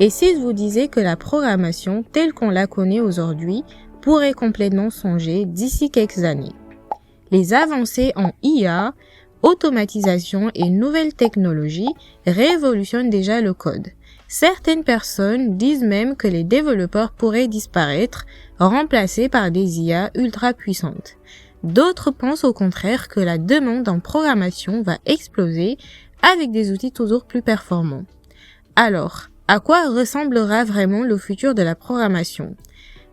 Et si je vous disais que la programmation telle qu'on la connaît aujourd'hui pourrait complètement changer d'ici quelques années? Les avancées en IA, automatisation et nouvelles technologies révolutionnent déjà le code. Certaines personnes disent même que les développeurs pourraient disparaître, remplacés par des IA ultra puissantes. D'autres pensent au contraire que la demande en programmation va exploser avec des outils toujours plus performants. Alors, à quoi ressemblera vraiment le futur de la programmation?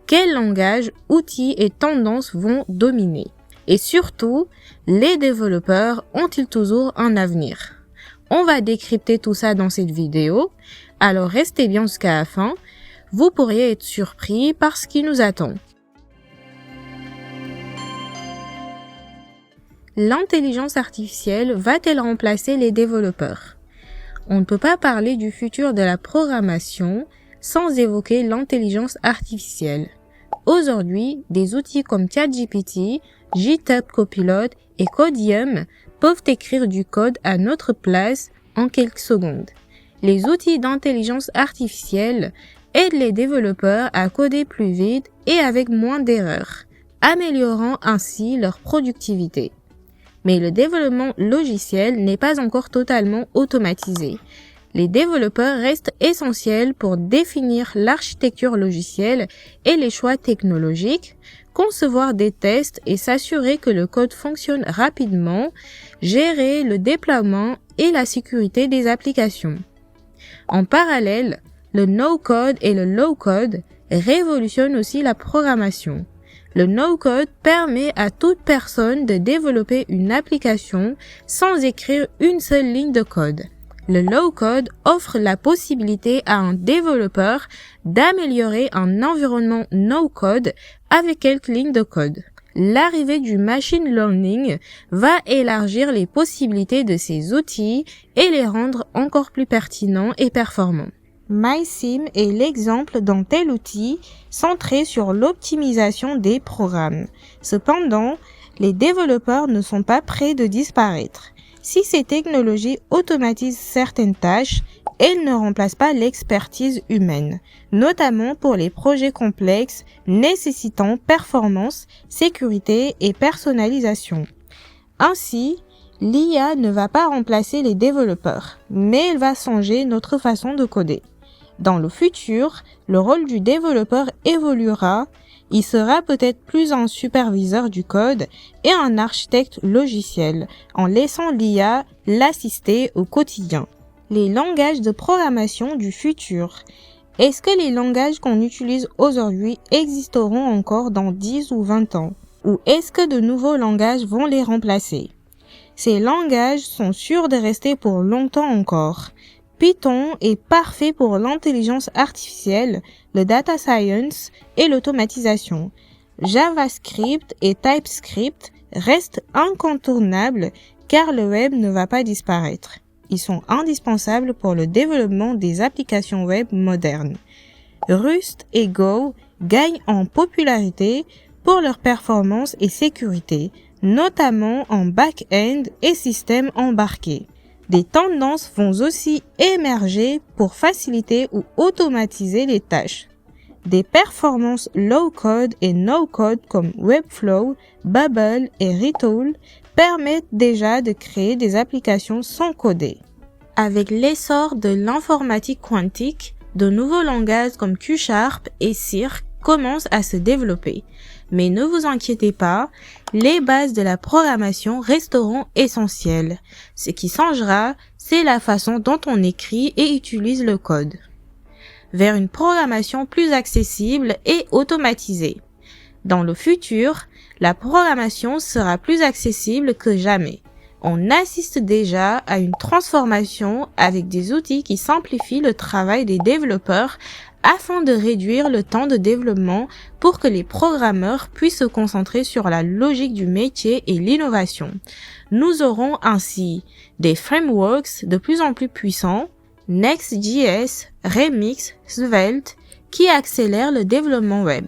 Quels langages, outils et tendances vont dominer? Et surtout, les développeurs ont-ils toujours un avenir? On va décrypter tout ça dans cette vidéo, alors restez bien jusqu'à la fin, vous pourriez être surpris par ce qui nous attend. L'intelligence artificielle va-t-elle remplacer les développeurs? On ne peut pas parler du futur de la programmation sans évoquer l'intelligence artificielle. Aujourd'hui, des outils comme ChatGPT, GitHub Copilot et Codium peuvent écrire du code à notre place en quelques secondes. Les outils d'intelligence artificielle aident les développeurs à coder plus vite et avec moins d'erreurs, améliorant ainsi leur productivité. Mais le développement logiciel n'est pas encore totalement automatisé. Les développeurs restent essentiels pour définir l'architecture logicielle et les choix technologiques, concevoir des tests et s'assurer que le code fonctionne rapidement, gérer le déploiement et la sécurité des applications. En parallèle, le no-code et le low-code révolutionnent aussi la programmation. Le no-code permet à toute personne de développer une application sans écrire une seule ligne de code. Le low-code offre la possibilité à un développeur d'améliorer un environnement no-code avec quelques lignes de code. L'arrivée du machine learning va élargir les possibilités de ces outils et les rendre encore plus pertinents et performants. MySim est l'exemple d'un tel outil centré sur l'optimisation des programmes. Cependant, les développeurs ne sont pas prêts de disparaître. Si ces technologies automatisent certaines tâches, elles ne remplacent pas l'expertise humaine, notamment pour les projets complexes nécessitant performance, sécurité et personnalisation. Ainsi, l'IA ne va pas remplacer les développeurs, mais elle va changer notre façon de coder. Dans le futur, le rôle du développeur évoluera. Il sera peut-être plus un superviseur du code et un architecte logiciel, en laissant l'IA l'assister au quotidien. Les langages de programmation du futur. Est-ce que les langages qu'on utilise aujourd'hui existeront encore dans 10 ou 20 ans? Ou est-ce que de nouveaux langages vont les remplacer? Ces langages sont sûrs de rester pour longtemps encore. Python est parfait pour l'intelligence artificielle, le data science et l'automatisation. JavaScript et TypeScript restent incontournables car le web ne va pas disparaître. Ils sont indispensables pour le développement des applications web modernes. Rust et Go gagnent en popularité pour leur performance et sécurité, notamment en back-end et systèmes embarqués. Des tendances vont aussi émerger pour faciliter ou automatiser les tâches. Des performances low-code et no-code comme Webflow, Babel et Retool permettent déjà de créer des applications sans coder. Avec l'essor de l'informatique quantique, de nouveaux langages comme Q# et Circ commencent à se développer. Mais ne vous inquiétez pas, les bases de la programmation resteront essentielles. Ce qui changera, c'est la façon dont on écrit et utilise le code. Vers une programmation plus accessible et automatisée. Dans le futur, la programmation sera plus accessible que jamais. On assiste déjà à une transformation avec des outils qui simplifient le travail des développeurs afin de réduire le temps de développement pour que les programmeurs puissent se concentrer sur la logique du métier et l'innovation. Nous aurons ainsi des frameworks de plus en plus puissants, Next.js, Remix, Svelte, qui accélèrent le développement web.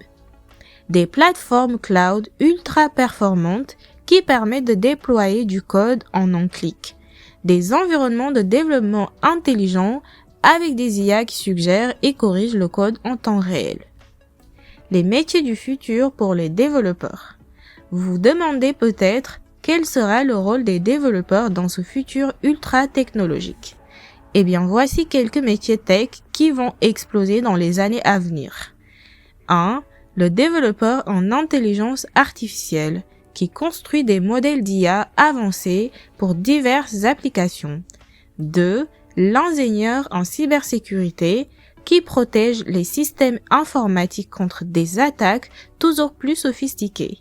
Des plateformes cloud ultra performantes qui permettent de déployer du code en un clic. Des environnements de développement intelligents avec des IA qui suggèrent et corrigent le code en temps réel. Les métiers du futur pour les développeurs. Vous vous demandez peut-être quel sera le rôle des développeurs dans ce futur ultra technologique. Eh bien, voici quelques métiers tech qui vont exploser dans les années à venir. 1. Le développeur en intelligence artificielle qui construit des modèles d'IA avancés pour diverses applications. 2. L'ingénieur en cybersécurité qui protège les systèmes informatiques contre des attaques toujours plus sophistiquées.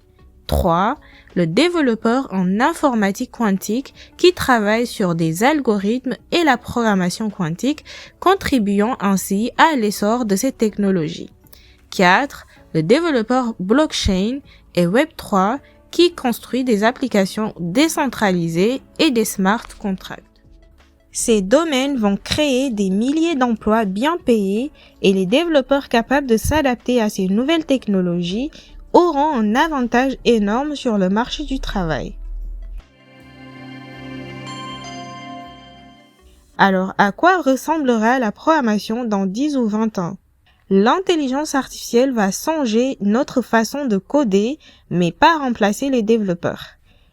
3. Le développeur en informatique quantique qui travaille sur des algorithmes et la programmation quantique, contribuant ainsi à l'essor de ces technologies. 4. Le développeur blockchain et Web3 qui construit des applications décentralisées et des smart contracts. Ces domaines vont créer des milliers d'emplois bien payés et les développeurs capables de s'adapter à ces nouvelles technologies auront un avantage énorme sur le marché du travail. Alors, à quoi ressemblera la programmation dans 10 ou 20 ans? L'intelligence artificielle va changer notre façon de coder, mais pas remplacer les développeurs.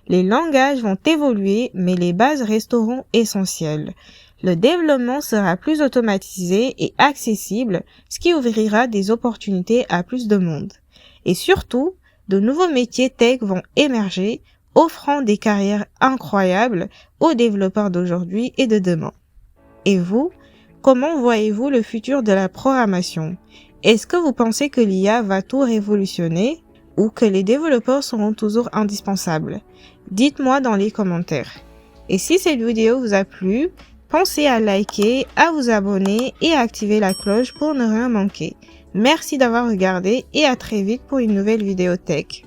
Les langages vont évoluer, mais les bases resteront essentielles. Le développement sera plus automatisé et accessible, ce qui ouvrira des opportunités à plus de monde. Et surtout, de nouveaux métiers tech vont émerger, offrant des carrières incroyables aux développeurs d'aujourd'hui et de demain. Et vous, comment voyez-vous le futur de la programmation? Est-ce que vous pensez que l'IA va tout révolutionner ou que les développeurs seront toujours indispensables? Dites-moi dans les commentaires. Et si cette vidéo vous a plu, pensez à liker, à vous abonner et à activer la cloche pour ne rien manquer. Merci d'avoir regardé et à très vite pour une nouvelle vidéo tech.